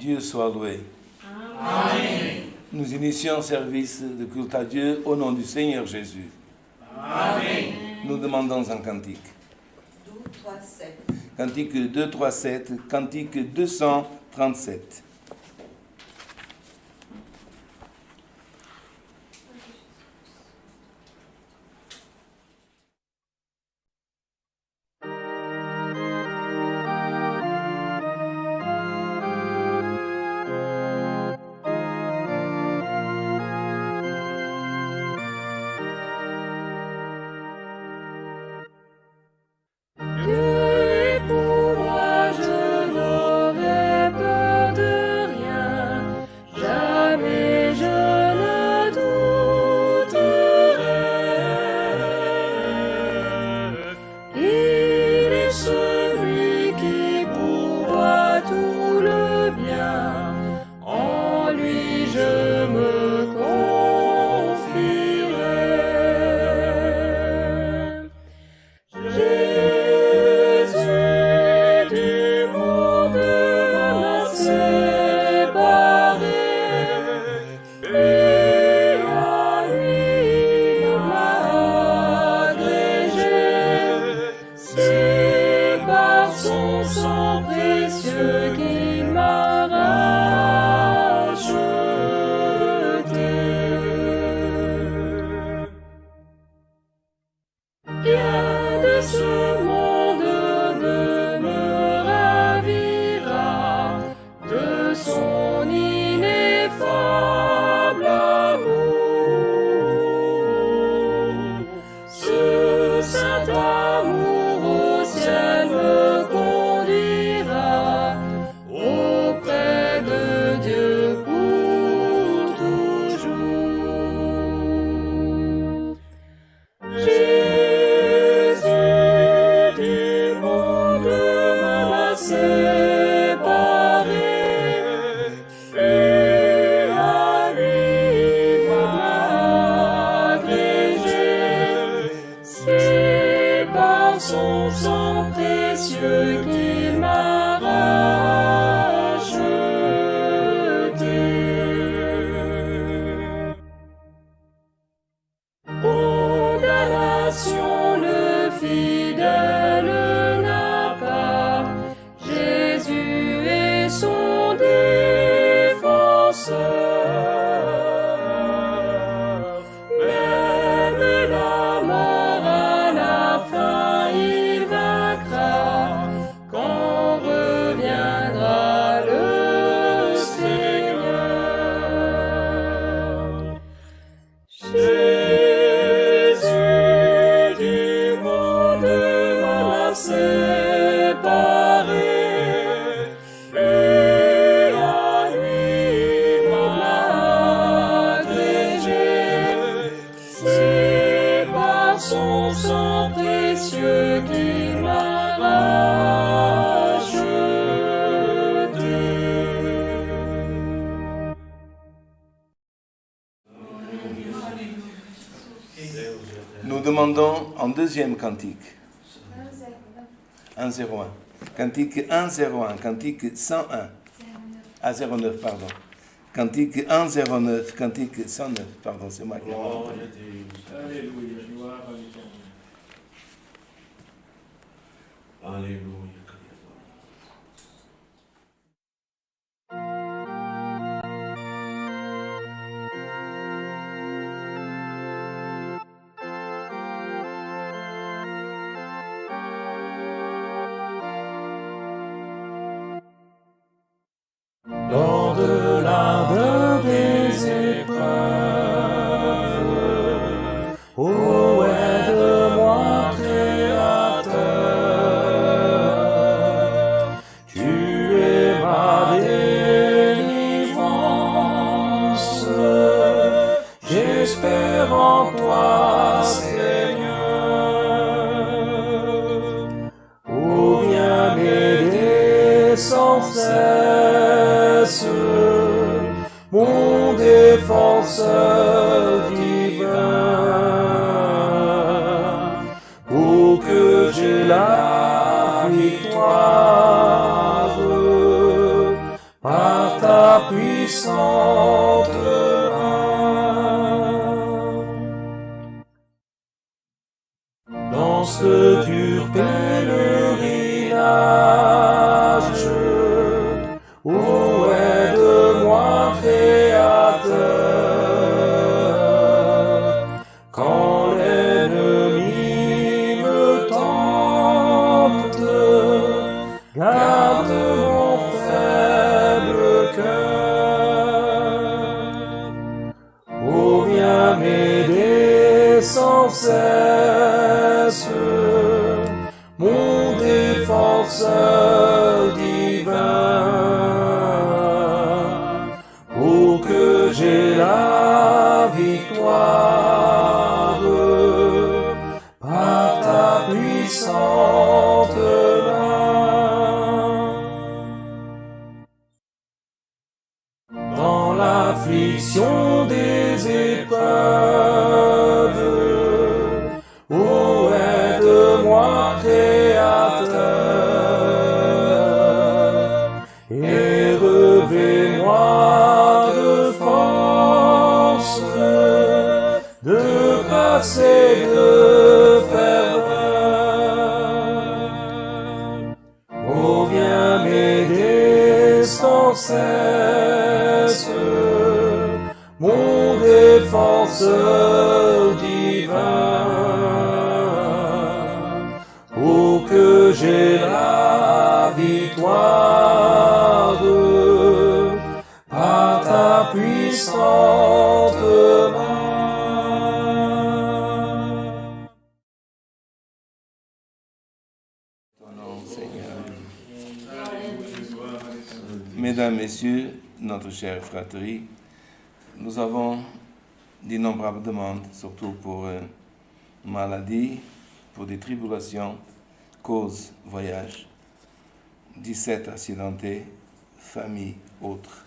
Dieu soit loué. Amen. Nous initions un service de culte à Dieu au nom du Seigneur Jésus. Amen. Nous demandons un cantique. 2, 3, 7. Cantique 2, 3, 7, cantique 237. Nous demandons en deuxième cantique. 101. Cantique 101, cantique 101. Ah, 09, pardon. Cantique 109, cantique 109. Pardon, c'est moi qui ai entendu. Alléluia, gloire à Dieu. Alléluia. Lors de l'ardeur des épreuves, ô aide-moi, Créateur, tu es ma délivrance, j'espère en toi, Seigneur, ô viens m'aider sans cesse, mon défenseur divin, pour que j'ai la victoire par puissante main. Dans ce dur pèlerinage, où aide-moi Créateur, quand l'ennemi me tente, garde mon faible cœur. Oh, viens m'aider sans cesse, mon défenseur divin, pour que j'ai la victoire par ta puissante main. Dans l'affliction des épreuves, oh, aide-moi Créateur, et revêt-moi de force, de grâce et de ferveur. Oh, viens m'aider sans cesse, mon défenseur divin, pour que j'ai la victoire par ta puissante main. Ton nom, Seigneur. Mesdames, Messieurs, notre chère fratrie, nous avons d'innombrables demandes, surtout pour maladies, pour des tribulations, causes, voyages, 17 accidentés, familles, autres.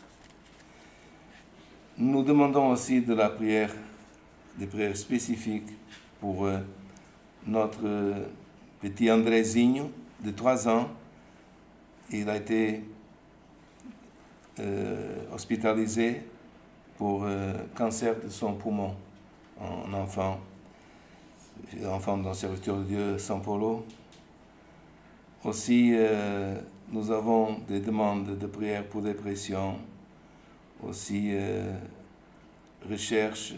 Nous demandons aussi de la prière, des prières spécifiques pour notre petit Andrézinho de 3 ans. Il a été hospitalisé pour cancer de son poumon, un enfant dans le serviteur de Dieu, São Paulo. Aussi, nous avons des demandes de prière pour dépression, aussi recherche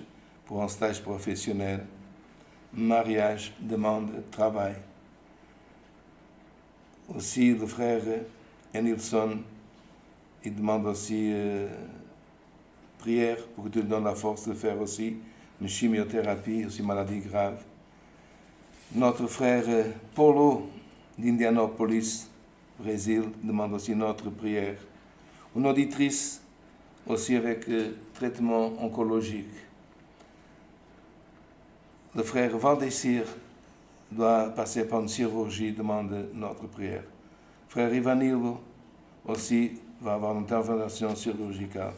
pour un stage professionnel, mariage, demande de travail. Aussi, le frère Enilson, il demande aussi prière pour que Dieu donne la force de faire aussi une chimiothérapie, aussi maladie grave. Notre frère Paulo d'Indianapolis, Brésil, demande aussi notre prière. Une auditrice aussi avec traitement oncologique. Le frère Valdecir doit passer par une chirurgie, demande notre prière. Frère Ivanilo aussi va avoir une intervention chirurgicale.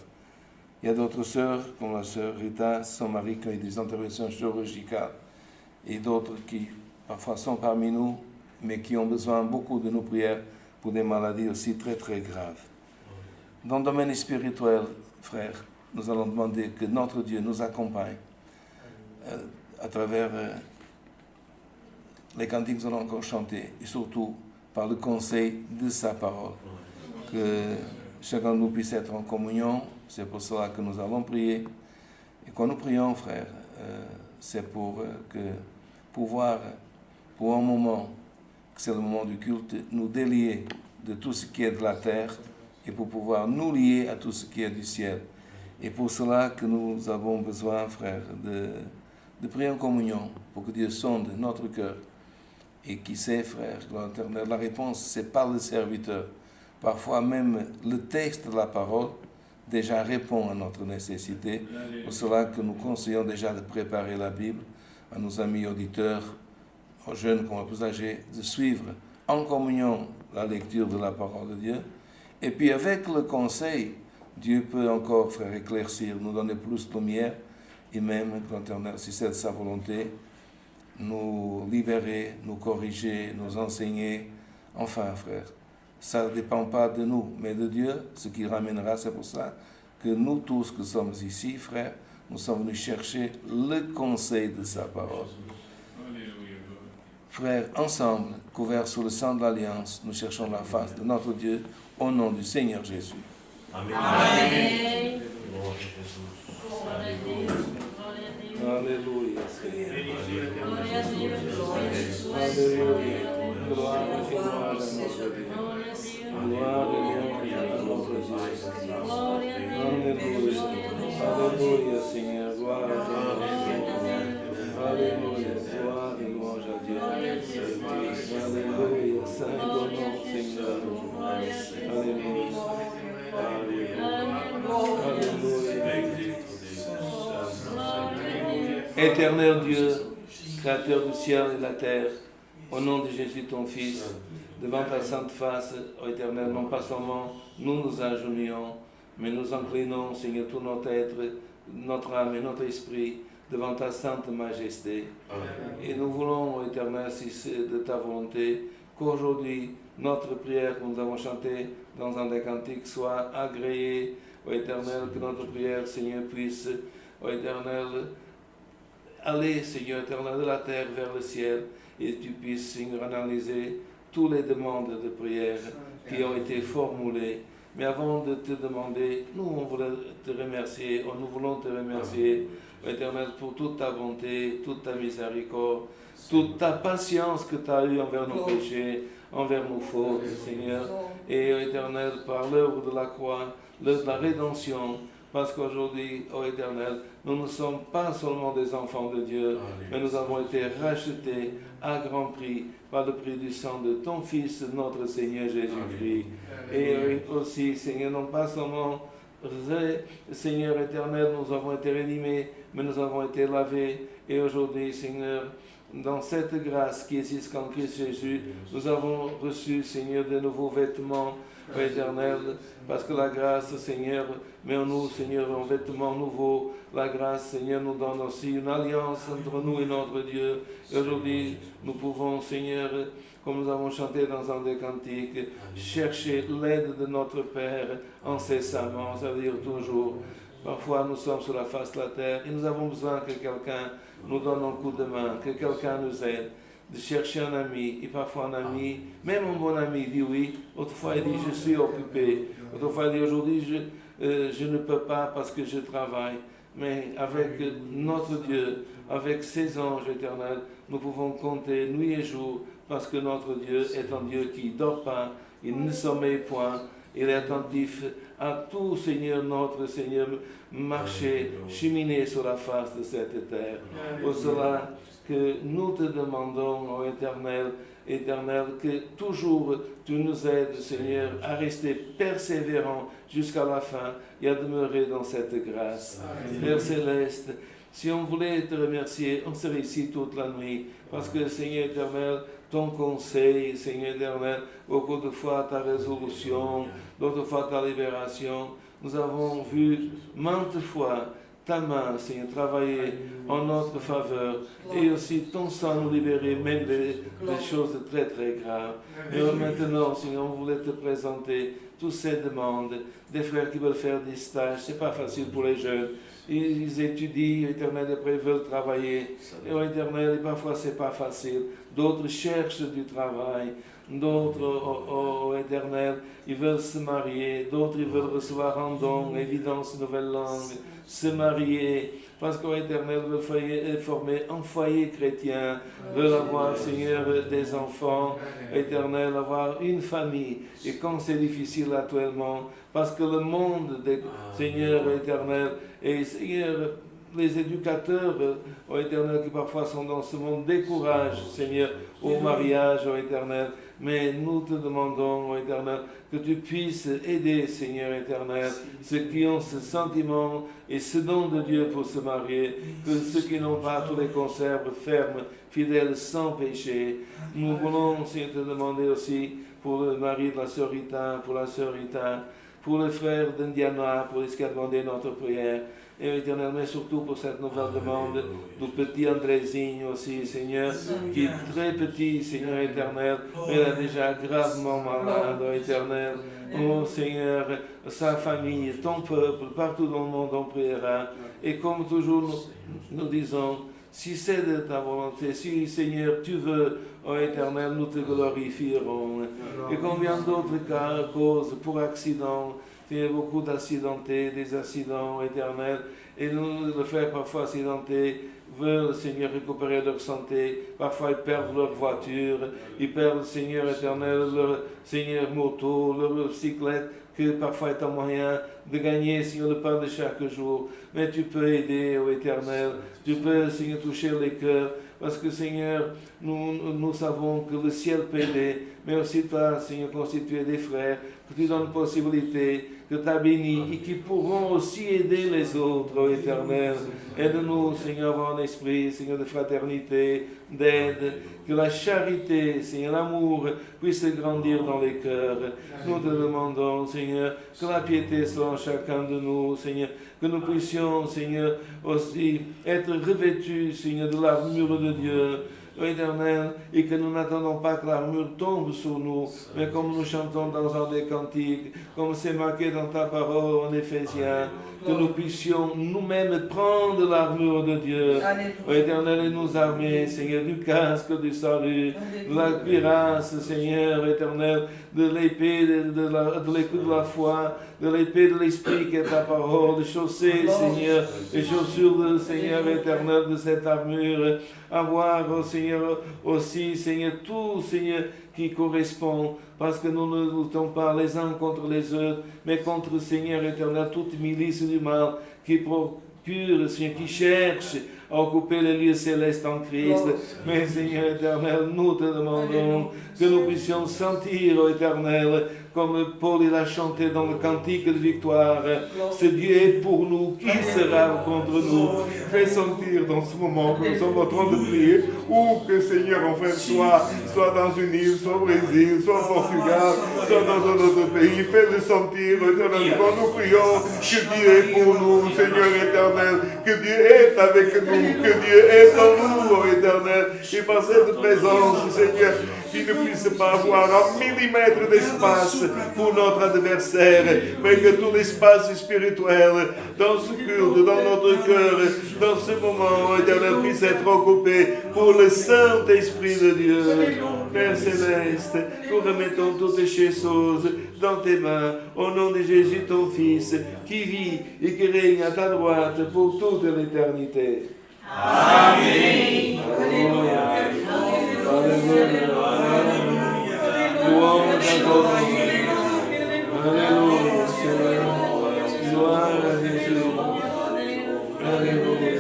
Il y a d'autres sœurs, comme la sœur Rita, son mari, qui a des interventions chirurgicales, et d'autres qui parfois sont parmi nous, mais qui ont besoin beaucoup de nos prières pour des maladies aussi très très graves. Dans le domaine spirituel, frères, nous allons demander que notre Dieu nous accompagne à travers les cantiques que nous allons encore chanter, et surtout par le conseil de sa parole. Que chacun de nous puisse être en communion, c'est pour cela que nous allons prier. Et quand nous prions, frères, c'est pour pouvoir, pour un moment, que c'est le moment du culte, nous délier de tout ce qui est de la terre et pour pouvoir nous lier à tout ce qui est du ciel. Et pour cela que nous avons besoin, frères, de prier en communion pour que Dieu sonde notre cœur. Et qui sait, frère, la réponse, c'est par le serviteur. Parfois même le texte de la parole déjà répond à notre nécessité. Pour cela que nous conseillons déjà de préparer la Bible à nos amis auditeurs, aux jeunes comme aux plus âgés, de suivre en communion la lecture de la parole de Dieu. Et puis avec le conseil, Dieu peut encore, frère, éclaircir, nous donner plus de lumière, et même, quand l'Éternel, si c'est de sa volonté, nous libérer, nous corriger, nous enseigner. Enfin, frère, ça ne dépend pas de nous, mais de Dieu, ce qui ramènera. C'est pour ça que nous tous que sommes ici, frères, nous sommes venus chercher le conseil de sa parole. Frères, ensemble, couverts sous le sang de l'Alliance, nous cherchons la face de notre Dieu au nom du Seigneur Jésus. Amen. Amen. Gloire à Jésus. Alléluia, Seigneur. Alléluia. Gloire à notre Dieu. Gloire à notre Dieu. Alléluia. Alléluia, Seigneur. Gloire à Dieu. Alléluia. Gloire et louange à Dieu. Alléluia. Saint ton nom, Seigneur. Alléluia. Éternel Dieu, Créateur du ciel et de la terre, au nom de Jésus ton Fils, devant ta sainte face, ô Éternel, non pas seulement nous nous agenouillons, mais nous inclinons, Seigneur, tout notre être, notre âme et notre esprit devant ta sainte majesté. Et nous voulons, ô Éternel, si c'est de ta volonté, qu'aujourd'hui, notre prière que nous avons chantée dans un des cantiques soit agréée, ô Éternel, que notre prière, Seigneur, puisse, ô Éternel, aller, Seigneur éternel, de la terre vers le ciel, et tu puisses, Seigneur, analyser toutes les demandes de prière qui ont été formulées. Mais avant de te demander, nous on voulait te remercier, nous voulons te remercier, Éternel, pour toute ta bonté, toute ta miséricorde, toute ta patience que tu as eue envers nos péchés, envers nos fautes, Seigneur. Et, Éternel, par l'œuvre de la croix, l'œuvre de la rédemption, parce qu'aujourd'hui, ô Éternel, nous ne sommes pas seulement des enfants de Dieu, mais nous avons été rachetés à grand prix par le prix du sang de ton Fils, notre Seigneur Jésus-Christ. Et aussi, Seigneur, non pas seulement, Seigneur éternel, nous avons été réanimés, mais nous avons été lavés. Et aujourd'hui, Seigneur, dans cette grâce qui existe en Christ Jésus, nous avons reçu, Seigneur, de nouveaux vêtements, Éternel, parce que la grâce, Seigneur, met en nous, Seigneur, un vêtement nouveau. La grâce, Seigneur, nous donne aussi une alliance entre nous et notre Dieu. Et aujourd'hui, nous pouvons, Seigneur, comme nous avons chanté dans un des cantiques, chercher l'aide de notre Père incessamment, ça veut dire toujours. Parfois, nous sommes sur la face de la terre et nous avons besoin que quelqu'un nous donne un coup de main, que quelqu'un nous aide, de chercher un ami. Et parfois un ami, même un bon ami, dit oui. Autrefois, il dit je suis occupé. Autrefois, il dit aujourd'hui, je ne peux pas parce que je travaille. Mais avec notre Dieu, avec ses anges éternels, nous pouvons compter nuit et jour parce que notre Dieu est un Dieu qui ne dort pas, il ne sommeille point. Il est attentif à tout, Seigneur, notre Seigneur, marcher, cheminer sur la face de cette terre. Pour cela que nous te demandons, ô Éternel, Éternel, que toujours tu nous aides, Seigneur, à rester persévérants jusqu'à la fin et à demeurer dans cette grâce. Père Céleste, si on voulait te remercier, on serait ici toute la nuit, parce que, Seigneur éternel, ton conseil, Seigneur éternel, beaucoup de fois ta résolution, d'autres fois ta libération, nous avons vu maintes fois ta main, Seigneur, travailler en notre faveur, et aussi ton sang nous libérer, même des choses très très graves. Et maintenant, Seigneur, on voulait te présenter toutes ces demandes, des frères qui veulent faire des stages, c'est pas facile pour les jeunes. Ils étudient, Éternel, après ils veulent travailler. Et au Éternel, et parfois c'est pas facile. D'autres cherchent du travail. D'autres, au Éternel, ils veulent se marier. D'autres, ils veulent recevoir un don, évidence, nouvelle langue, se marier. Parce qu'au Éternel, veut former un foyer chrétien, veut avoir, Seigneur, des enfants, Éternel, avoir une famille. Et quand c'est difficile actuellement, parce que le monde, Seigneur éternel, et Seigneur, les éducateurs, ô Éternel, qui parfois sont dans ce monde, découragent, Seigneur, au mariage, ô Éternel. Mais nous te demandons, ô Éternel, que tu puisses aider, Seigneur éternel, ceux qui ont ce sentiment et ce don de Dieu pour se marier, que ceux qui n'ont pas tous les conserves fermes, fidèles, sans péché. Nous voulons, Seigneur, te demander aussi pour le mari de la sœur Rita, pour la sœur Rita, pour les frères d'Indiana, pour les qui ont demandé notre prière. Et Éternel, mais surtout pour cette nouvelle demande du petit Andrésigne aussi, Seigneur, qui est très petit, Seigneur éternel, mais il est déjà gravement malade, oh Éternel. Oh Seigneur, sa famille, ton peuple, partout dans le monde, on priera. Et comme toujours, nous disons, si c'est de ta volonté, si Seigneur, tu veux, oh Éternel, nous te glorifierons. Et combien d'autres cas, causes pour accidents, il y a beaucoup d'accidentés, des accidents éternels, et nous, le frère parfois accidentés, veulent, Seigneur, récupérer leur santé. Parfois, ils perdent leur voiture, ils perdent, Seigneur éternel, leur, Seigneur, moto, leur bicyclette, que parfois est un moyen de gagner, Seigneur, le pain de chaque jour. Mais tu peux aider, ô Éternel, tu peux, Seigneur, toucher les cœurs, parce que, Seigneur, nous savons que le ciel peut aider, mais aussi toi, Seigneur, constitué des frères, que tu donnes possibilité, que tu as béni, et qui pourront aussi aider les autres, ô Éternel. Aide-nous, Seigneur, avoir un esprit, Seigneur, de fraternité, d'aide, que la charité, Seigneur, l'amour puisse grandir dans les cœurs. Nous te demandons, Seigneur, que la piété soit en chacun de nous, Seigneur, que nous puissions, Seigneur, aussi être revêtus, Seigneur, de l'armure de Dieu, ô Éternel, et que nous n'attendons pas que l'armure tombe sur nous, mais comme nous chantons dans un des cantiques, comme c'est marqué dans ta parole en Éphésiens, que nous puissions nous-mêmes prendre l'armure de Dieu, ô Éternel, et nous armer, Seigneur, du casque du salut, de la cuirasse, Seigneur, éternel, de l'épée de l'écoute de la foi, de l'épée de l'esprit qui est ta parole, de chausser, Seigneur, les chaussures de Seigneur éternel de cette armure, avoir, oh Seigneur, aussi, Seigneur, tout, Seigneur, qui correspond, parce que nous ne luttons pas les uns contre les autres, mais contre, Seigneur éternel, toute milice du mal qui procure, Seigneur, qui cherche à occuper les lieux célestes en Christ. Mais Seigneur éternel, nous te demandons que nous puissions sentir, ô Éternel, comme Paul il a chanté dans le cantique de victoire, ce Dieu est pour nous, qui sera contre nous? Fais sentir dans ce moment que nous sommes en train de prier, ou que Seigneur, enfin, soit dans une île, soit au Brésil, soit au Portugal, soit dans un autre pays, fais-le sentir, éternel, quand nous prions, que Dieu est pour nous, Seigneur éternel, que Dieu est avec nous, que Dieu est en nous, ô Éternel, et par cette présence, Seigneur, qu'il ne puisse pas avoir un millimètre d'espace pour notre adversaire, mais que tout l'espace spirituel dans ce culte, dans notre cœur, dans ce moment, Éternel, puisse être occupé pour le Saint-Esprit de Dieu. Père Céleste, nous remettons toutes ces choses dans tes mains, au nom de Jésus, ton Fils, qui vit et qui règne à ta droite pour toute l'éternité. Amen. Alléluia. Alléluia. Louange à ton nom. Alléluia, Seigneur. Gloire à Jésus. Alléluia.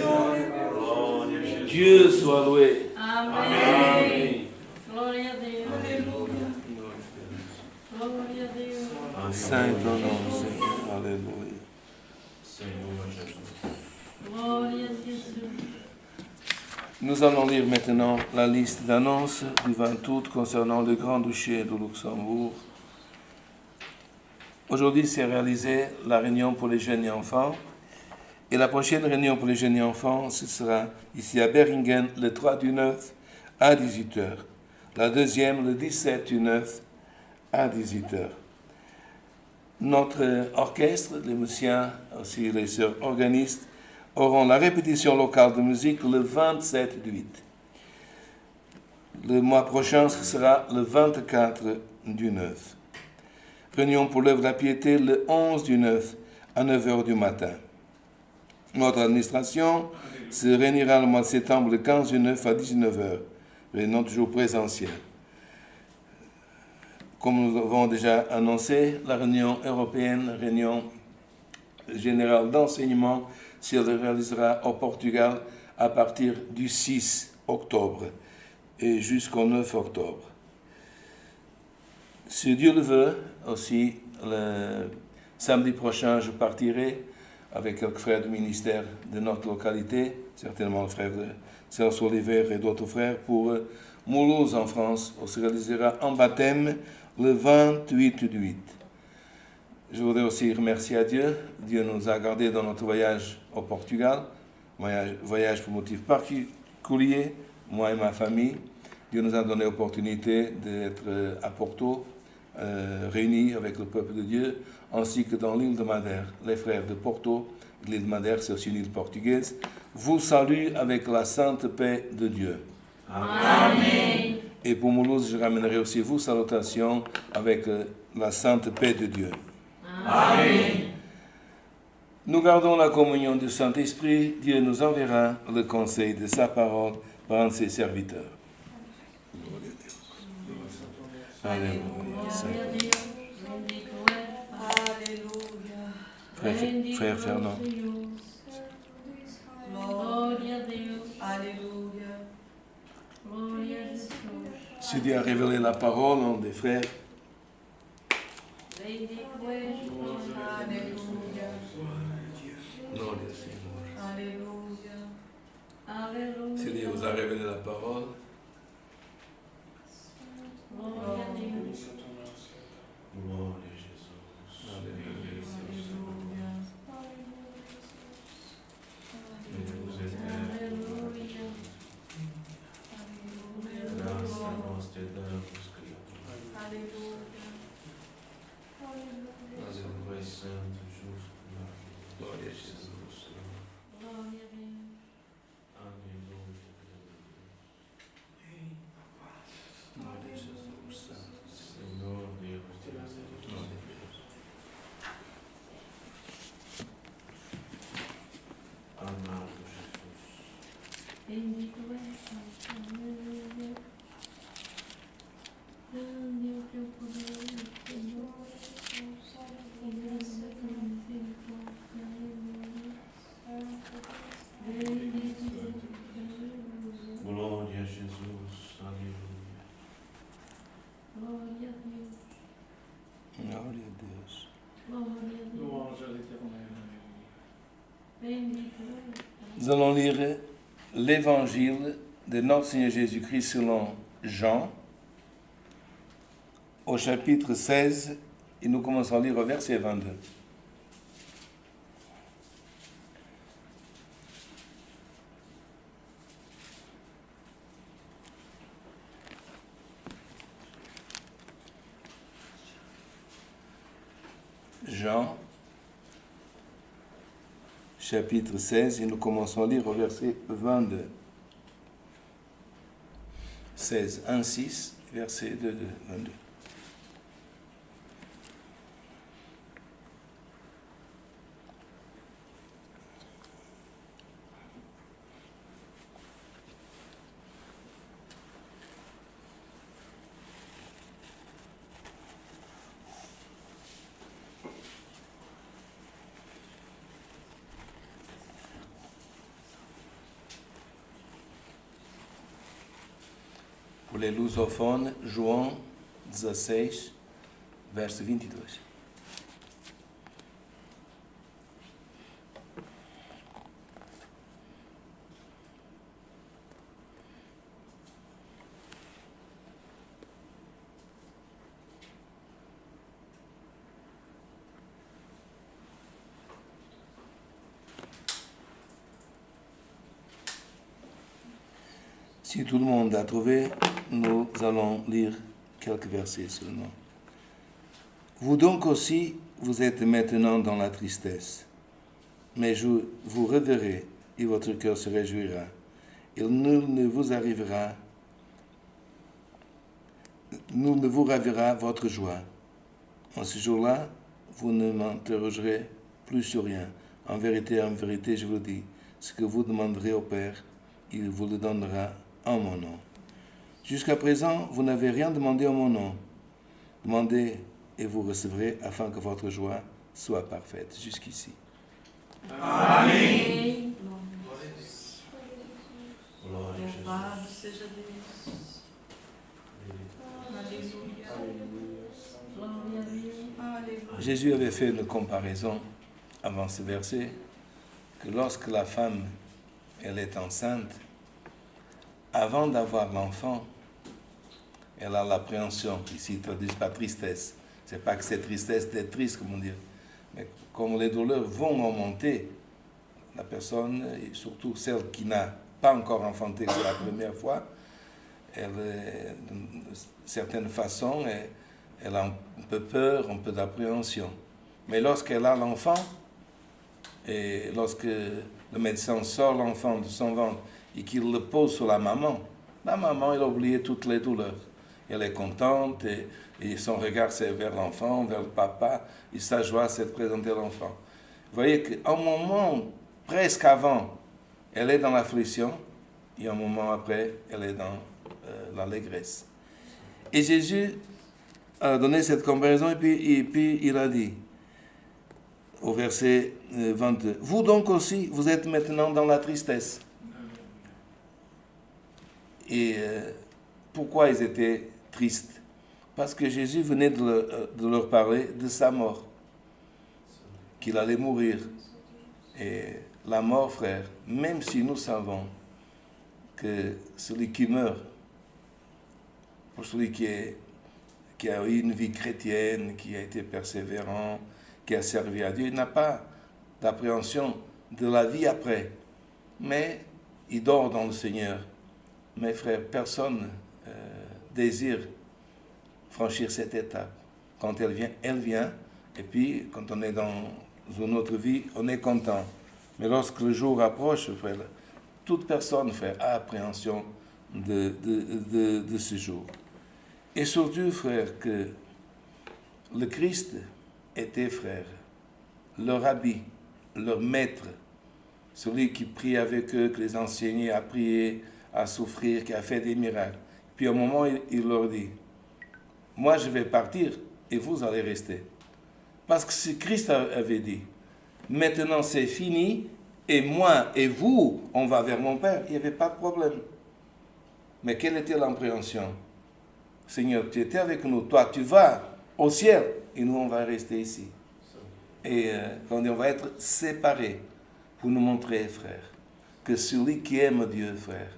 Dieu soit loué. Amen. Gloria a Deus. Gloria a Deus. Saint ton nom, Seigneur. Alléluia. Gloria a Jésus. Nous allons lire maintenant la liste d'annonces du 20 août concernant le Grand-Duché de Luxembourg. Aujourd'hui, c'est réalisé la réunion pour les jeunes et enfants. Et la prochaine réunion pour les jeunes et enfants, ce sera ici à Beringen le 3 du 9 à 18h. La deuxième le 17 du 9 à 18h. Notre orchestre, les musiciens, aussi les sœurs organistes, auront la répétition locale de musique le 27 du 8. Le mois prochain, ce sera le 24 du 9. Réunion pour l'œuvre de la piété le 11 du 9 à 9h du matin. Notre administration se réunira le mois de septembre le 15 du 9 à 19h. Réunion toujours présentielle. Comme nous avons déjà annoncé, la réunion européenne, réunion générale d'enseignement, se réalisera au Portugal à partir du 6 octobre et jusqu'au 9 octobre. Si Dieu le veut, aussi, le samedi prochain, je partirai avec quelques frères du ministère de notre localité, certainement le frère de Serge Oliver et d'autres frères, pour Mulhouse en France. On se réalisera un baptême le 28 du 8. Je voudrais aussi remercier à Dieu. Dieu nous a gardés dans notre voyage au Portugal, voyage pour motif particulier, moi et ma famille. Dieu nous a donné l'opportunité d'être à Porto, réunis avec le peuple de Dieu, ainsi que dans l'île de Madère. Les frères de Porto, l'île de Madère, c'est aussi une île portugaise, vous saluent avec la sainte paix de Dieu. Amen. Et pour Mulhouse, je ramènerai aussi vos salutations avec la sainte paix de Dieu. Amen. Nous gardons la communion du Saint-Esprit. Dieu nous enverra le conseil de sa parole par un de ses serviteurs. Alléluia. Gloria a Dios. Bendito es. Frère Fernand. Gloria a Dios. Alléluia. Gloria a Jesús. Si Dieu a révélé la parole, on des frères. Bendito es. Alléluia. Gloria al Señor. Alléluia. Aleluya. Si Dieu vous a révélé la parole, Gloria a Dios. Glória a Jesus. Alléluia. Deus eterno, Aleluya. graça nós te damos, Criador. Alléluia. Tu és santo, justo, maravilhoso. Glória a Jesus. Gloria a Dios. Aleluia. Glória a Jesus. Santo. Senhor Deus de Nazaré. Glória a Deus. Amado Jesus. Bendito es. Aleluya. Grande é o teu poder, Senhor. E grande é a tua misericórdia. Aleluia. Bendito é. Glória a Jesus. Aleluia. Glória a Deus. Glória a Deus. Glória a Deus. Louange à l'Éternel. Bendito é. Nous allons lire l'évangile de notre Seigneur Jésus-Christ selon Jean, au chapitre 16, et nous commençons à lire au verset 22. Jean, chapitre 16, et nous commençons à lire au verset 22. 16, 1, 6, verset 2, 22. Pour les lusophones, João 16, verset 22. Si tout le monde a trouvé, nous allons lire quelques versets seulement. Vous donc aussi, vous êtes maintenant dans la tristesse, mais je vous reverrai et votre cœur se réjouira. Il ne vous ravira votre joie. En ce jour-là, vous ne m'interrogerez plus sur rien. En vérité, je vous dis, ce que vous demanderez au Père, il vous le donnera en mon nom. Jusqu'à présent, vous n'avez rien demandé en mon nom. Demandez et vous recevrez afin que votre joie soit parfaite. Jusqu'ici. Amém. Glória a Jesus. Louvado seja Deus. Aleluia. Glória a Deus. Aleluia. Jésus avait fait une comparaison avant ce verset que lorsque la femme elle est enceinte, avant d'avoir l'enfant, elle a l'appréhension, ici traduit par tristesse, C'est pas que c'est tristesse d'être triste, comme on dit. Mais comme les douleurs vont augmenter, la personne, et surtout celle qui n'a pas encore enfanté pour la première fois, elle, d'une certaine façon, elle a un peu peur, un peu d'appréhension. Mais lorsqu'elle a l'enfant, et lorsque le médecin sort l'enfant de son ventre et qu'il le pose sur la maman, elle a oublié toutes les douleurs. Elle est contente et son regard c'est vers l'enfant, vers le papa, et sa joie c'est de présenter l'enfant. Vous voyez qu'un moment, presque avant, elle est dans l'affliction, et un moment après, elle est dans l'allégresse. Et Jésus a donné cette comparaison, et puis il a dit, au verset 22, « Vous donc aussi, vous êtes maintenant dans la tristesse. » Et pourquoi ils étaient tristes? Parce que Jésus venait de leur parler de sa mort, qu'il allait mourir. Et la mort, frère, même si nous savons que celui qui meurt, pour celui qui a eu une vie chrétienne, qui a été persévérant, qui a servi à Dieu, il n'a pas d'appréhension de la vie après. Mais il dort dans le Seigneur. Mes frères, personne désire franchir cette étape. Quand elle vient, et puis quand on est dans une autre vie, on est content. Mais lorsque le jour approche, frère, toute personne, frère, a appréhension de ce jour. Et surtout, frère, que le Christ était, frère, leur habit, leur maître, celui qui prie avec eux, qui les enseignait à prier, à souffrir, qui a fait des miracles. Puis au moment, il leur dit, moi je vais partir et vous allez rester. Parce que si Christ avait dit, maintenant c'est fini, et moi et vous, on va vers mon Père, il n'y avait pas de problème. Mais quelle était l'appréhension? Seigneur, tu étais avec nous, toi tu vas au ciel, et nous on va rester ici. Et on va être séparés pour nous montrer, frère, que celui qui aime Dieu, frère,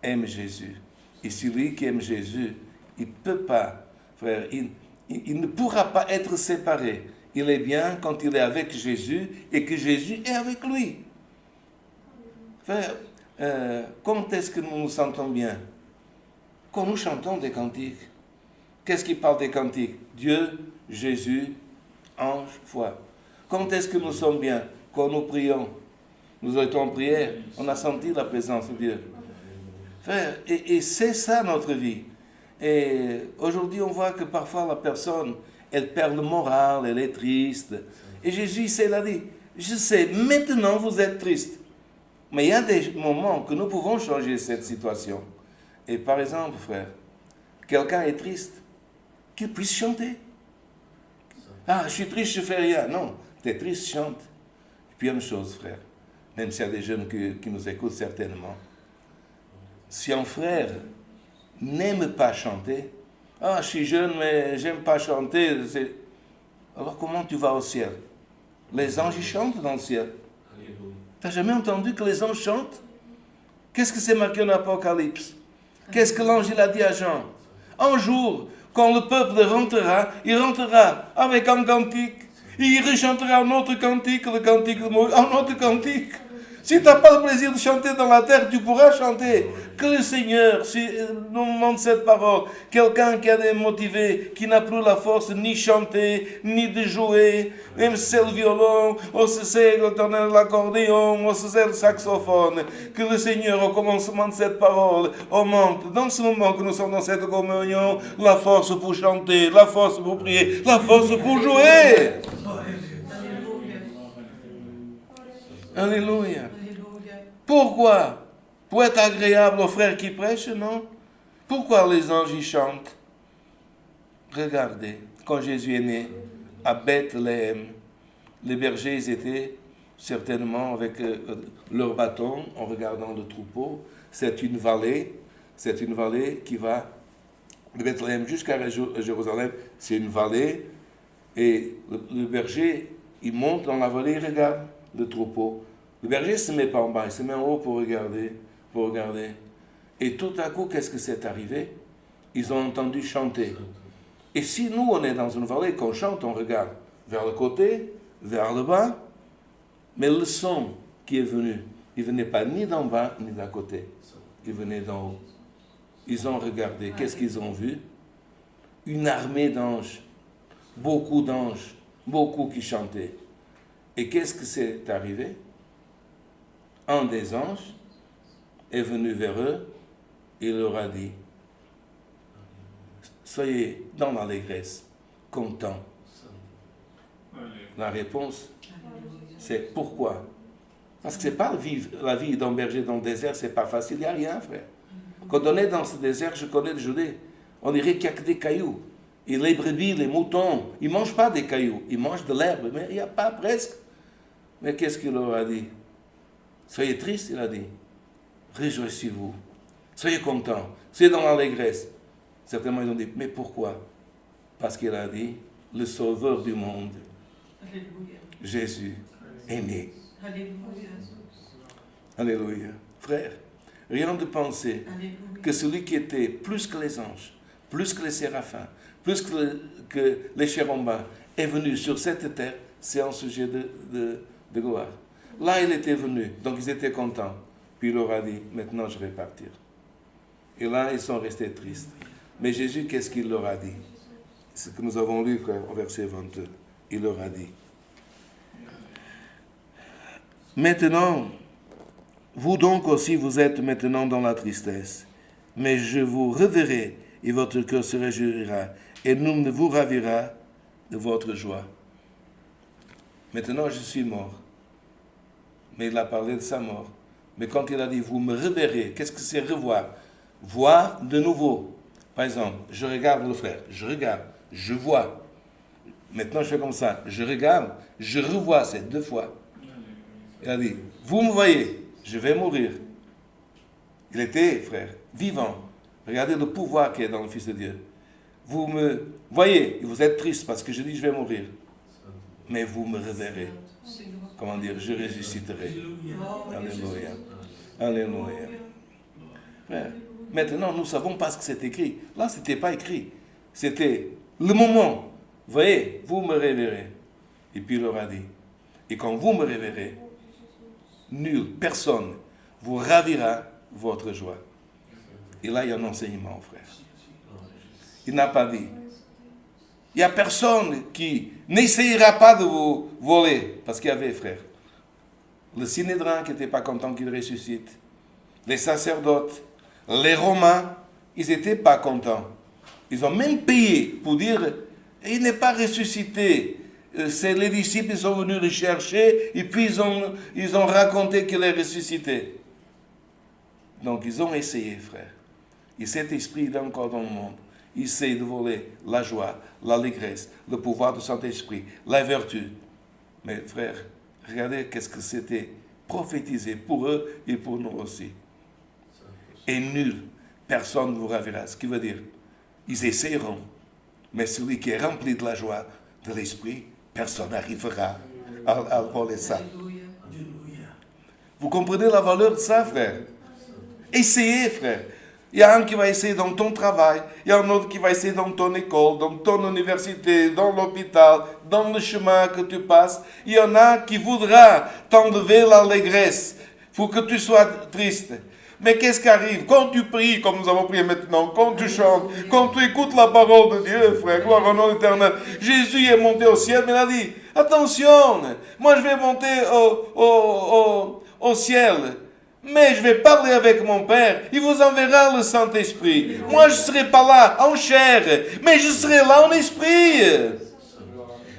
aime Jésus. Et celui qui aime Jésus, il ne peut pas, frère, il ne pourra pas être séparé. Il est bien quand il est avec Jésus et que Jésus est avec lui. Frère, quand est-ce que nous nous sentons bien? Quand nous chantons des cantiques. Qu'est-ce qui parle des cantiques? Dieu, Jésus, ange, foi. Quand est-ce que nous sommes bien? Quand nous prions. Nous étions en prière, on a senti la présence de Dieu. Frère, et c'est ça notre vie. Et aujourd'hui, on voit que parfois la personne, elle perd le moral, elle est triste. Et Jésus, il a dit, je sais, maintenant vous êtes triste. Mais il y a des moments que nous pouvons changer cette situation. Et par exemple, frère, quelqu'un est triste, qu'il puisse chanter. Ah, je suis triste, je ne fais rien. Non, tu es triste, chante. Et puis une chose, frère, même s'il y a des jeunes qui nous écoutent certainement, si un frère n'aime pas chanter, ah, je suis jeune, mais j'aime pas chanter, alors comment tu vas au ciel? Les anges, ils chantent dans le ciel. Tu n'as jamais entendu que les anges chantent? Qu'est-ce que c'est marqué en Apocalypse? Qu'est-ce que l'ange il a dit à Jean? Un jour, quand le peuple rentrera, il rentrera avec un cantique. Il rechantera un autre cantique, le cantique de Moïse, un autre cantique. Si tu n'as pas le plaisir de chanter dans la terre, tu pourras chanter. Que le Seigneur nous montre cette parole. Quelqu'un qui est motivé, qui n'a plus la force ni chanter, ni de jouer, même si c'est le violon, ou si c'est l'accordéon, ou si c'est le saxophone. Que le Seigneur, au commencement de cette parole, augmente, dans ce moment que nous sommes dans cette communion, la force pour chanter, la force pour prier, la force pour jouer. Alléluia. Pourquoi? Pour être agréable aux frères qui prêchent, non? Pourquoi les anges y chantent? Regardez, quand Jésus est né à Bethléem, les bergers ils étaient certainement avec leur bâton en regardant le troupeau. C'est une vallée qui va de Bethléem jusqu'à Jérusalem. C'est une vallée et le berger, il monte dans la vallée, il regarde le troupeau. Le berger ne se met pas en bas, il se met en haut pour regarder. Et tout à coup, qu'est-ce que c'est arrivé? Ils ont entendu chanter. Et si nous, on est dans une vallée, qu'on chante, on regarde vers le côté, vers le bas, mais le son qui est venu, il ne venait pas ni d'en bas, ni d'à côté. Il venait d'en haut. Ils ont regardé. Qu'est-ce qu'ils ont vu? Une armée d'anges. Beaucoup d'anges. Beaucoup qui chantaient. Et qu'est-ce que c'est arrivé? Un des anges est venu vers eux et leur a dit, soyez dans l'allégresse, contents. La réponse, c'est pourquoi? Parce que c'est pas la vie d'un berger dans le désert, c'est pas facile, il n'y a rien, frère. Quand on est dans ce désert, je connais le Judée, on dirait qu'il n'y a que des cailloux. Et les brebis, les moutons, ils ne mangent pas des cailloux, ils mangent de l'herbe, mais il n'y a pas presque. Mais qu'est-ce qu'il leur a dit? Soyez tristes, il a dit. Réjouissez-vous. Soyez contents. Soyez dans l'allégresse. Certainement, ils ont dit, mais pourquoi? Parce qu'il a dit, le sauveur du monde, Alléluia. Jésus, est né. Alléluia. Alléluia. Frère, rien de penser Alléluia. que celui qui était plus que les anges, plus que les séraphins, plus que les chérubins, est venu sur cette terre, c'est un sujet de gloire. Là, il était venu, donc ils étaient contents. Puis il leur a dit, maintenant je vais partir. Et là, ils sont restés tristes. Mais Jésus, qu'est-ce qu'il leur a dit? Ce que nous avons lu, frère, au verset 22. Il leur a dit, maintenant, vous donc aussi, vous êtes maintenant dans la tristesse, mais je vous reverrai et votre cœur se réjouira et nous vous ravira de votre joie. Maintenant, je suis mort. Mais il a parlé de sa mort. Mais quand il a dit, vous me reverrez, qu'est-ce que c'est revoir? Voir de nouveau. Par exemple, je regarde le frère, je regarde, je vois. Maintenant, je fais comme ça, je regarde, je revois, c'est 2 fois. Il a dit, vous me voyez, je vais mourir. Il était, frère, vivant. Regardez le pouvoir qu'il y a dans le Fils de Dieu. Vous me voyez, vous êtes triste parce que je dis, je vais mourir. Mais vous me reverrez. Comment dire, je ressusciterai. Alléluia. Alléluia. Frère, maintenant, nous savons pas ce que c'est écrit. Là, ce n'était pas écrit. C'était le moment. Vous voyez, vous me révérez. Et puis il leur a dit, et quand vous me révérez, nul, personne, vous ravira votre joie. Et là, il y a un enseignement, frère. Il n'a pas dit. Il n'y a personne qui n'essayera pas de vous voler. Parce qu'il y avait, frère, le Sinédrin qui n'était pas content qu'il ressuscite. Les sacerdotes, les Romains, ils n'étaient pas contents. Ils ont même payé pour dire, il n'est pas ressuscité. C'est les disciples, ils sont venus le chercher et puis ils ont raconté qu'il est ressuscité. Donc ils ont essayé, frère. Et cet esprit, il est encore dans le monde. Il essaie de voler la joie, l'allégresse, le pouvoir du Saint-Esprit, la vertu. Mais frère, regardez qu'est-ce que c'était prophétisé pour eux et pour nous aussi. Et nul, personne ne vous ravira. Ce qui veut dire, ils essayeront. Mais celui qui est rempli de la joie, de l'esprit, personne n'arrivera à voler ça. Alléluia. Vous comprenez la valeur de ça, frère? Essayez, frère. Il y a un qui va essayer dans ton travail, il y a un autre qui va essayer dans ton école, dans ton université, dans l'hôpital, dans le chemin que tu passes. Il y en a qui voudra t'enlever l'allégresse pour que tu sois triste. Mais qu'est-ce qui arrive? Quand tu pries, comme nous avons prié maintenant, quand tu chantes, quand tu écoutes la parole de Dieu, frère, gloire au nom éternel, Jésus est monté au ciel, mais il a dit, attention, moi je vais monter au ciel. Mais je vais parler avec mon Père. Il vous enverra le Saint-Esprit. Moi, je ne serai pas là en chair, mais je serai là en esprit.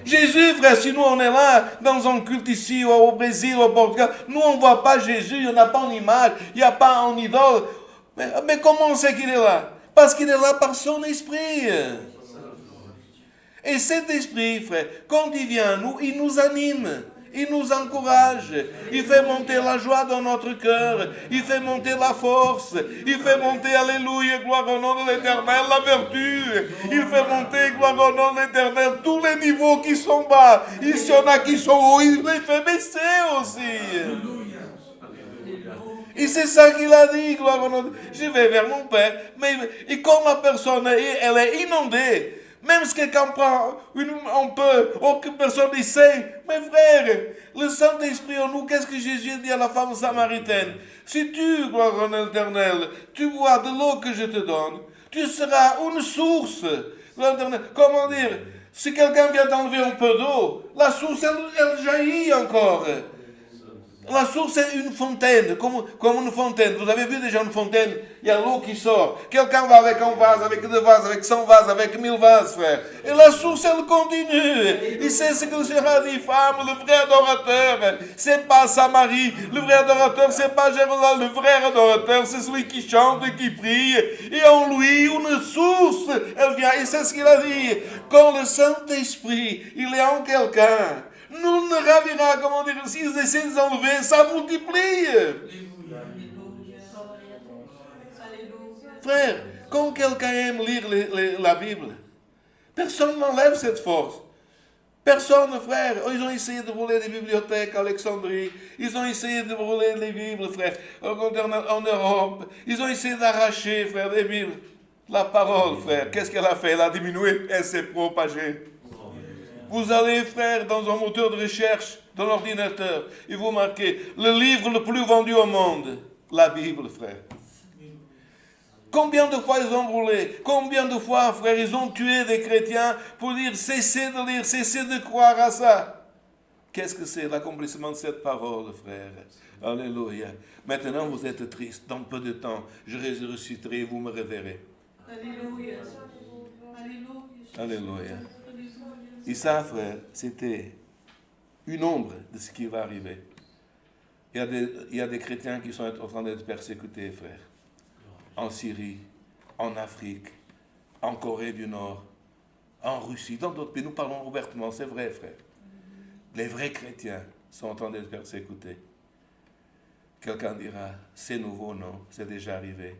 Jésus, frère, si nous on est là dans un culte ici, au Brésil, au Portugal, nous on ne voit pas Jésus, il n'y a pas en image, il n'y a pas en idole. Mais comment on sait qu'il est là? Parce qu'il est là par son esprit. Et cet esprit, frère, quand il vient à nous, il nous anime. Il nous encourage, il fait monter la joie dans notre cœur, il fait monter la force, il fait monter, alléluia, gloire au nom de l'Éternel, la vertu, il fait monter, gloire au nom de l'Éternel, tous les niveaux qui sont bas, il y en a qui sont hauts, il les fait baisser aussi. Et c'est ça qu'il a dit, gloire au nom de... Je vais vers mon Père, mais et quand la personne elle est inondée Même si quelqu'un prend un peu, aucune personne ne sait. Mes frères, le Saint-Esprit en nous, qu'est-ce que Jésus dit à la femme samaritaine? Si tu, gloire en l'Éternel, tu bois de l'eau que je te donne, tu seras une source. Comment dire? Si quelqu'un vient d'enlever un peu d'eau, la source, elle jaillit encore. La source est une fontaine, comme une fontaine. Vous avez vu déjà une fontaine, il y a l'eau qui sort. Quelqu'un va avec un vase, avec 2 vases, avec 100 vases, avec 1000 vases, frère. Et la source, elle continue. Et c'est ce que le Seigneur a dit, femme, le vrai adorateur, c'est pas Samarie. Le vrai adorateur, c'est pas Jérusalem. Le vrai adorateur, c'est celui qui chante et qui prie. Et en lui, une source, elle vient. Et c'est ce qu'il a dit. Quand le Saint-Esprit, il est en quelqu'un, nous ne ravira, comment dire, s'ils essaient de s'enlever, ça multiplie. Alléluia. Alléluia. Frère, quand quelqu'un aime lire la Bible, personne n'enlève cette force. Personne, frère. Ils ont essayé de brûler des bibliothèques à Alexandrie. Ils ont essayé de brûler les Bibles, frère, en Europe. Ils ont essayé d'arracher, frère, des Bibles. La parole, frère, qu'est-ce qu'elle a fait? Elle a diminué, elle s'est propagée. Vous allez, frère, dans un moteur de recherche, dans l'ordinateur, et vous marquez le livre le plus vendu au monde, la Bible, frère. Combien de fois ils ont brûlé? Combien de fois, frère, ils ont tué des chrétiens pour dire cessez de lire, cessez de croire à ça? Qu'est-ce que c'est l'accomplissement de cette parole, frère? Alléluia. Maintenant, vous êtes triste. Dans peu de temps, je ressusciterai et vous me reverrez. Alléluia. Alléluia. Alléluia. Et ça, frère, c'était une ombre de ce qui va arriver. Il y a des chrétiens qui sont en train d'être persécutés, frère. En Syrie, en Afrique, en Corée du Nord, en Russie, dans d'autres pays. Nous parlons ouvertement, c'est vrai, frère. Les vrais chrétiens sont en train d'être persécutés. Quelqu'un dira, c'est nouveau, non, c'est déjà arrivé.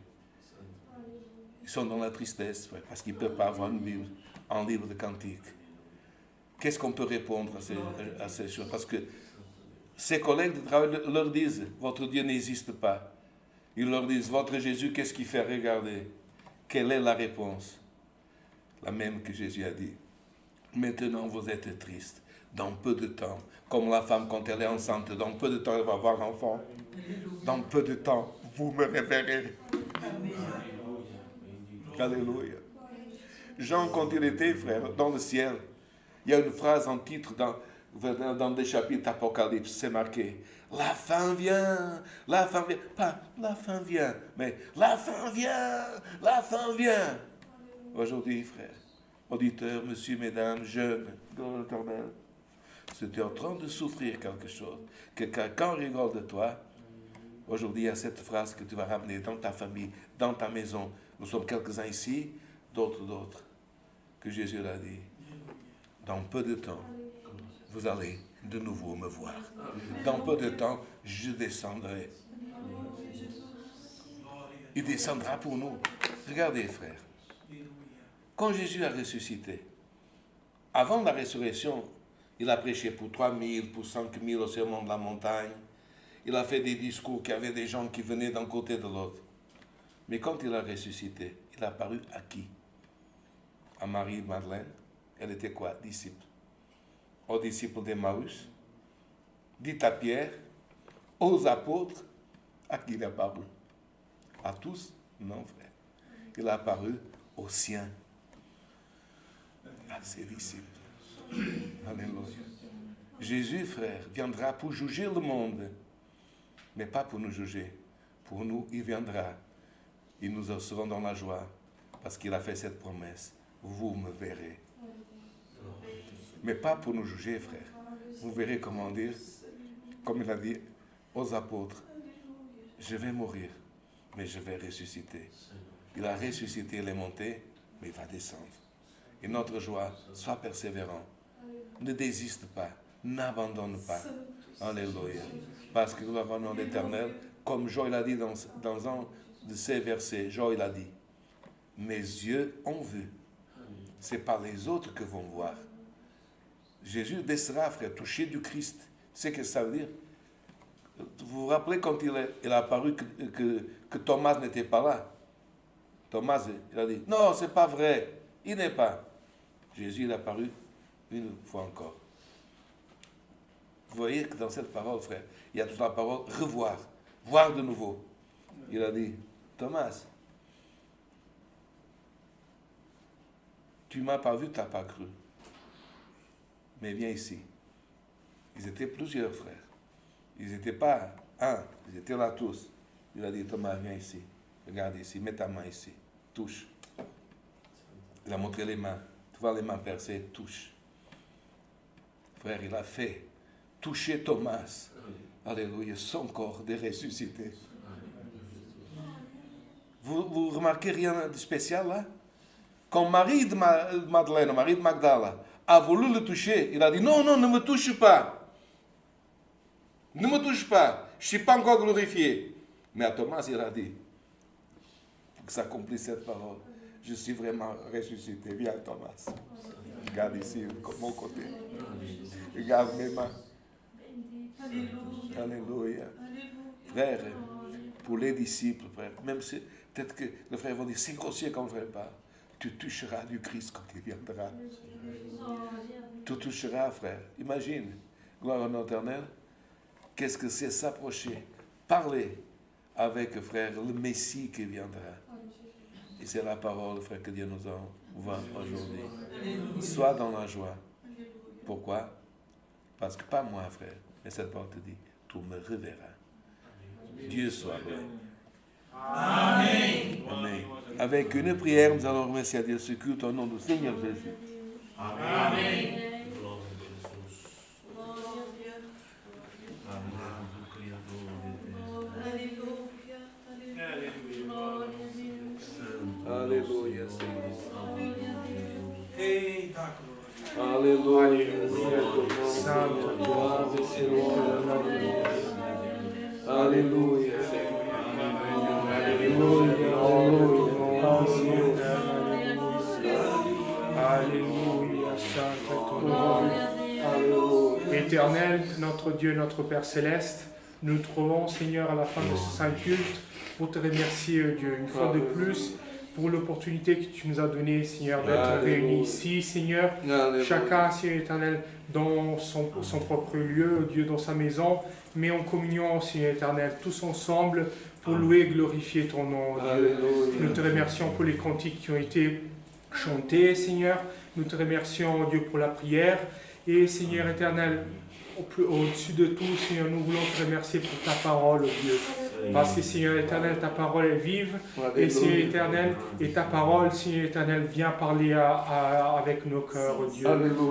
Ils sont dans la tristesse, frère, parce qu'ils ne peuvent pas avoir une Bible, un livre de cantiques. Qu'est-ce qu'on peut répondre à ces choses? Parce que ses collègues de travail leur disent, votre Dieu n'existe pas. Ils leur disent, votre Jésus, qu'est-ce qu'il fait? Regardez. Quelle est la réponse? La même que Jésus a dit. Maintenant, vous êtes tristes. Dans peu de temps, comme la femme quand elle est enceinte, dans peu de temps, elle va avoir un enfant. Dans peu de temps, vous me reverrez. Alléluia. Jean, quand il était, frère, dans le ciel, il y a une phrase en titre dans des chapitres d'Apocalypse, c'est marqué. La fin vient, pas la fin vient, mais la fin vient. Aujourd'hui, frère, auditeurs, messieurs, mesdames, jeunes, dans l'Éternel, si tu es en train de souffrir quelque chose, que quelqu'un rigole de toi, aujourd'hui, il y a cette phrase que tu vas ramener dans ta famille, dans ta maison. Nous sommes quelques-uns ici, d'autres, que Jésus l'a dit. Dans peu de temps, vous allez de nouveau me voir. Dans peu de temps, je descendrai. Il descendra pour nous. Regardez, frère. Quand Jésus a ressuscité, avant la résurrection, il a prêché pour 3000, pour 5000 au sermon de la montagne. Il a fait des discours qui avaient des gens qui venaient d'un côté de l'autre. Mais quand il a ressuscité, il a apparu à qui? À Marie-Madeleine. Elle était quoi? Disciple. Aux disciples d'Emmaüs. Dit à Pierre. Aux apôtres. À qui il a apparu? À tous? Non, frère. Il a apparu aux siens. À ses disciples. Alléluia. Jésus, frère, viendra pour juger le monde. Mais pas pour nous juger. Pour nous, il viendra. Et nous serons dans la joie. Parce qu'il a fait cette promesse. Vous me verrez. Mais pas pour nous juger, frère. Vous verrez comment dire, comme il a dit aux apôtres, je vais mourir, mais je vais ressusciter. Il a ressuscité, il est monté, mais il va descendre. Et notre joie, sois persévérant. Ne désiste pas, n'abandonne pas. Alléluia. Parce que gloire au nom de l'Éternel, comme Joël a dit dans un de ces versets, Joël a dit, mes yeux ont vu. Ce n'est pas les autres que vont voir. Jésus descendra, frère, touché du Christ. Tu sais ce que ça veut dire? Vous vous rappelez quand il a apparu que Thomas n'était pas là? Thomas, il a dit, non, c'est pas vrai, il n'est pas. Jésus il est apparu une fois encore. Vous voyez que dans cette parole, frère, il y a toute la parole revoir, voir de nouveau. Il a dit, Thomas, tu m'as pas vu, tu n'as pas cru. Mais viens ici. Ils étaient plusieurs frères. Ils n'étaient pas un, ils étaient là tous. Il a dit, Thomas, viens ici. Regarde ici, mets ta main ici. Touche. Il a montré les mains. Tu vois les mains percées, touche. Frère, il a fait toucher Thomas. Alléluia, son corps de ressuscité. Vous remarquez rien de spécial là? Quand Marie de Madeleine, Marie de Magdala, a voulu le toucher, il a dit, non, non, ne me touche pas. Ne me touche pas. Je ne suis pas encore glorifié. Mais à Thomas, il a dit, pour que s'accomplisse cette parole, je suis vraiment ressuscité. Viens, Thomas. Regarde ici, de mon côté. Regarde mes mains. Alléluia. Frère, pour les disciples, frère, même si peut-être que les frères vont dire, c'est grossier comme frère pas. Tu toucheras du Christ quand il viendra. Tu toucheras, frère. Imagine, gloire en éternel, qu'est-ce que c'est s'approcher, parler avec, frère, le Messie qui viendra. Et c'est la parole, frère, que Dieu nous envoie aujourd'hui. Sois dans la joie. Pourquoi? Parce que pas moi, frère, mais cette parole te dit, tu me reverras. Dieu soit vrai. Amen. Amen. Avec une prière, nous allons remercier à Dieu ce culte au nom du Seigneur Jésus. Amen. Alléluia, Seigneur. Et ta gloire. Alléluia. Sainte gloire, Alléluia, Alléluia, Sainte gloire. Éternel, notre Dieu, notre Père Céleste, nous trouvons, Seigneur, à la fin de ce saint culte, pour te remercier, Dieu, une fois de plus, pour l'opportunité que tu nous as donnée, Seigneur, d'être réunis ici, Seigneur. Chacun, Seigneur éternel, dans son propre lieu, Dieu, dans sa maison, mais en communion, Seigneur éternel, tous ensemble, pour louer et glorifier ton nom, Dieu. Nous te remercions pour les cantiques qui ont été chantés, Seigneur. Nous te remercions, Dieu, pour la prière. Et, Seigneur éternel, au-dessus de tout, Seigneur, nous voulons te remercier pour ta parole, Dieu. Parce que, Seigneur éternel, ta parole est vive. Et, Seigneur éternel, et ta parole, Seigneur éternel, vient parler avec nos cœurs, Dieu.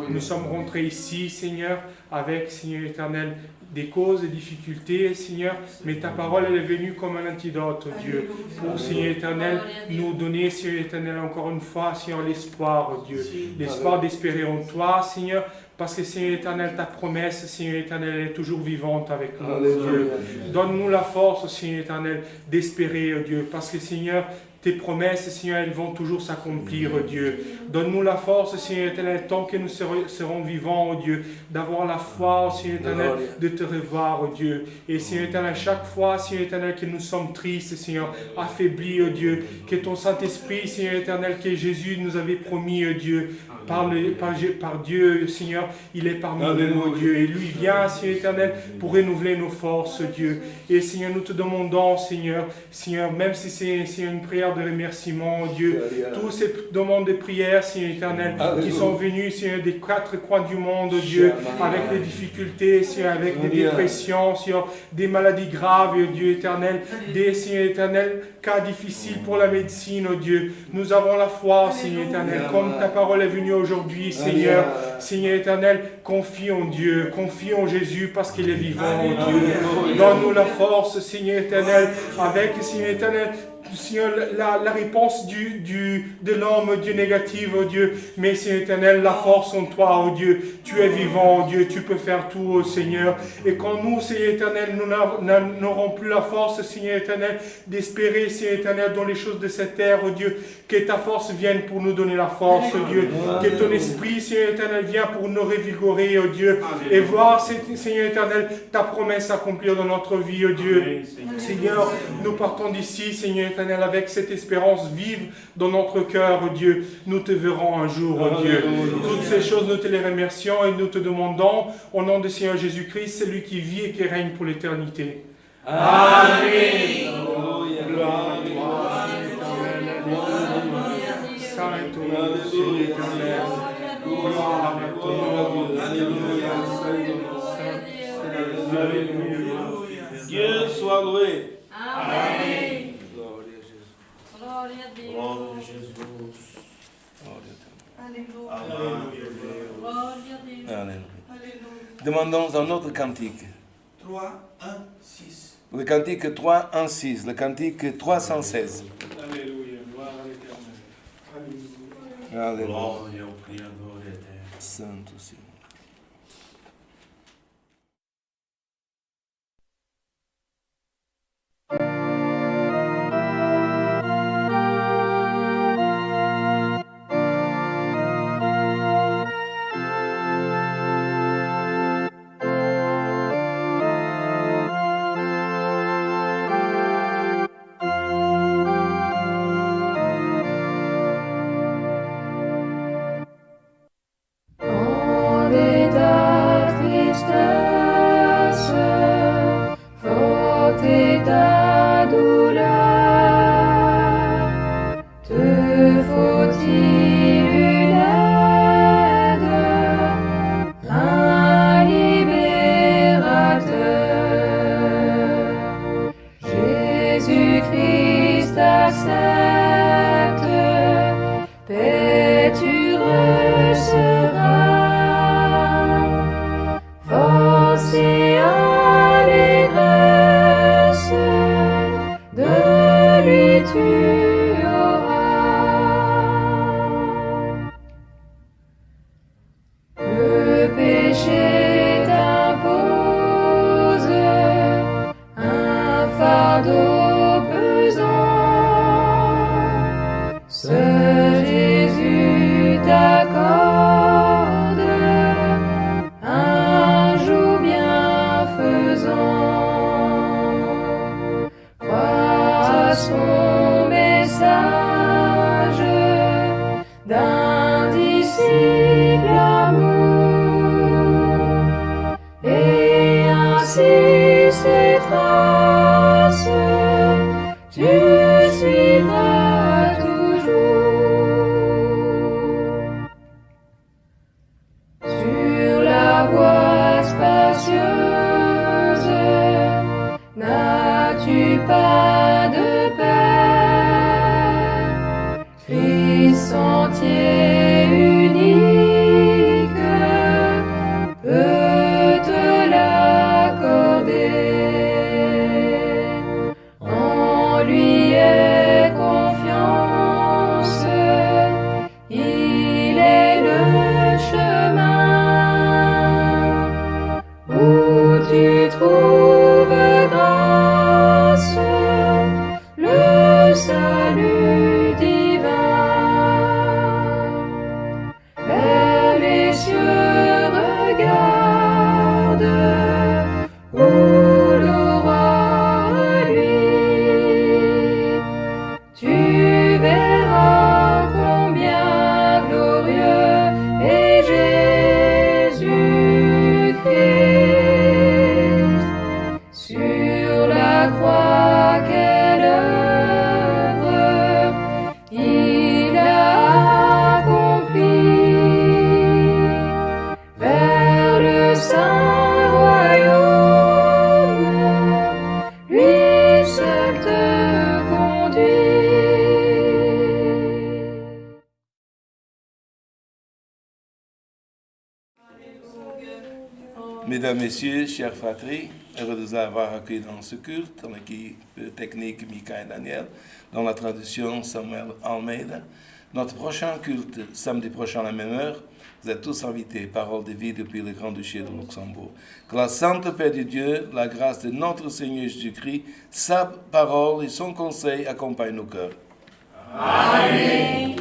Nous sommes rentrés ici, Seigneur, avec, Seigneur éternel, des causes et difficultés, Seigneur, mais ta parole, elle est venue comme un antidote, Dieu, pour, Seigneur éternel, nous donner, Seigneur éternel, encore une fois, Seigneur, l'espoir, Dieu, l'espoir d'espérer en toi, Seigneur, parce que, Seigneur éternel, ta promesse, Seigneur éternel, est toujours vivante avec nous, Dieu. Donne-nous la force, Seigneur éternel, d'espérer, Dieu, parce que, Seigneur, tes promesses, Seigneur, elles vont toujours s'accomplir, Dieu. Donne-nous la force, Seigneur éternel, tant que nous serons vivants, Dieu, d'avoir la foi, Seigneur éternel, de te revoir, Dieu. Et, Seigneur éternel, chaque fois, Seigneur éternel, que nous sommes tristes, Seigneur, affaiblis, Dieu, que ton Saint-Esprit, Seigneur éternel, que Jésus nous avait promis, Dieu, par Dieu, Seigneur, il est parmi nous, Dieu. Et lui vient, Seigneur éternel, pour renouveler nos forces, Dieu. Et, Seigneur, nous te demandons, Seigneur, même si c'est une prière de remerciement, Dieu, tous ces demandes de prière, Seigneur éternel, qui sont venus, Seigneur, des 4 coins du monde, Dieu, avec des difficultés, Seigneur, avec des dépressions, Seigneur, des maladies graves, Dieu éternel, des, Seigneur éternel, cas difficiles pour la médecine, Dieu. Nous avons la foi, Seigneur éternel, comme ta parole est venue aujourd'hui, Seigneur. Seigneur éternel, confie en Dieu, confie en Jésus parce qu'il est vivant, Dieu. Donne-nous la force, Seigneur éternel, avec, Seigneur éternel, Seigneur, la réponse de l'homme, Dieu, négative, oh Dieu. Mais, Seigneur éternel, la force en toi, oh Dieu. Tu es vivant, oh Dieu. Tu peux faire tout, oh Seigneur. Et quand nous, Seigneur éternel, nous n'aurons plus la force, Seigneur éternel, d'espérer, Seigneur éternel, dans les choses de cette terre, oh Dieu. Que ta force vienne pour nous donner la force, oh Dieu. Que ton esprit, Seigneur éternel, vienne pour nous revigorer, oh Dieu. Et voir, Seigneur éternel, ta promesse s'accomplir dans notre vie, oh Dieu. Seigneur, nous partons d'ici, Seigneur éternel, Éternel, avec cette espérance vive dans notre cœur, oh Dieu, nous te verrons un jour, oh Dieu. Toutes ces choses, nous te les remercions et nous te demandons, au nom du Seigneur Jésus-Christ, celui qui vit et qui règne pour l'éternité. Amen. Gloire à toi, Saint et tout, Dieu éternel. Gloire à toi, Alléluia. Dieu soit loué. Amém. Glória a Jesus. Glória a Deus. Glória a Jesus. Glória a Alléluia. Alléluia. Glória a Deus. Deus. Alléluia. Alléluia. Demandons un autre cantique. 3, 1, 6. Le cantique 3, 1, 6. Le cantique 316. Alléluia. Gloire à l'Éternel. Alléluia. Alléluia. Glória ao Criador eterno. Santo Senhor. Grande ta tristesse, forte est ta douleur. Te faut-il une aide, un libérateur? Jésus-Christ accepte, paix tu recevras, force et allégresse, de lui tu auras. Le péché t'impose un fardeau pesant, ce Jésus t'accorde un joug bienfaisant. Crois à son message d'un disciple amour, et ainsi ses traces tu suivras toujours. Sur la voie spacieuse, n'as-tu pas de paix? Christ sentier unique peut te l'accorder. En lui aie confiance, il est le chemin où tu trouves grâce, le salut divin. Vers les cieux regarde, où l'aurore luit. Tu verras combien glorieux est Jésus-Christ. Sur la croix, quelle œuvre il a accomplie. Vers le saint royaume, lui seul te conduit. Mesdames, Messieurs, chers fratries, heureux de vous avoir accueillis dans ce culte, dans l'équipe technique Mika et Daniel, dans la traduction Samuel Almeida. Notre prochain culte, samedi prochain à la même heure, vous êtes tous invités, parole de vie depuis le Grand-Duché de Luxembourg. Que la sainte paix de Dieu, la grâce de notre Seigneur Jésus-Christ, sa parole et son conseil accompagnent nos cœurs. Amém.